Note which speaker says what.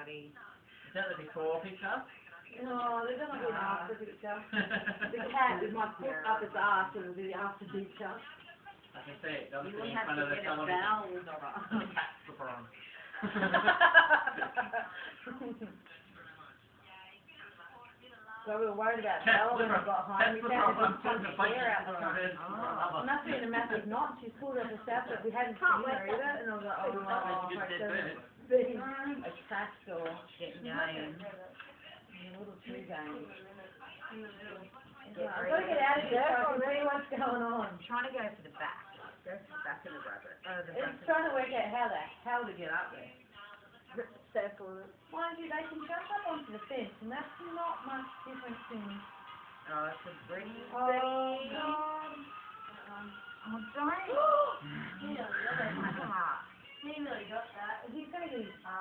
Speaker 1: party.
Speaker 2: Is that the before picture?
Speaker 3: No, there's not be an after picture. The cat with my foot up its arse will be the after picture.
Speaker 2: I can see it. Obviously
Speaker 1: You wouldn't
Speaker 2: in
Speaker 1: have
Speaker 2: front
Speaker 1: to
Speaker 2: of the
Speaker 1: get a
Speaker 2: television.
Speaker 1: bowels or
Speaker 2: And the cat slipper on.
Speaker 3: So we were worried about
Speaker 2: Cat
Speaker 3: Bella when
Speaker 2: slipper.
Speaker 3: we got home.
Speaker 2: Cat
Speaker 3: We
Speaker 2: slipper
Speaker 3: found
Speaker 2: on.
Speaker 3: a punch
Speaker 2: Putting the
Speaker 3: hair out the
Speaker 2: punches on
Speaker 3: front.
Speaker 2: her head.
Speaker 1: Oh.
Speaker 3: It must have been a massive knot. She's pulled it up herself, but we hadn't
Speaker 1: Can't
Speaker 3: seen her
Speaker 1: wait
Speaker 3: either. And I was like, oh,
Speaker 2: Makes you
Speaker 3: hope
Speaker 2: get
Speaker 3: it
Speaker 2: dead
Speaker 3: doesn't be a crash or
Speaker 1: Getting going.
Speaker 3: a little too game.
Speaker 1: Get
Speaker 3: I've got to get out of here so I can see what's going on.
Speaker 1: I'm trying to go for the back. Go for the back of the rabbit. Oh, the back
Speaker 3: It's
Speaker 1: of
Speaker 3: trying to work out how the hell to get up there.
Speaker 1: the circle.
Speaker 3: Mind you, they can jump up onto the fence, and that's not much difference in.
Speaker 1: Oh, it's a pretty.
Speaker 3: Oh, God.
Speaker 1: Oh, don't.
Speaker 3: He nearly got that. He nearly got that. He's going to get his arm.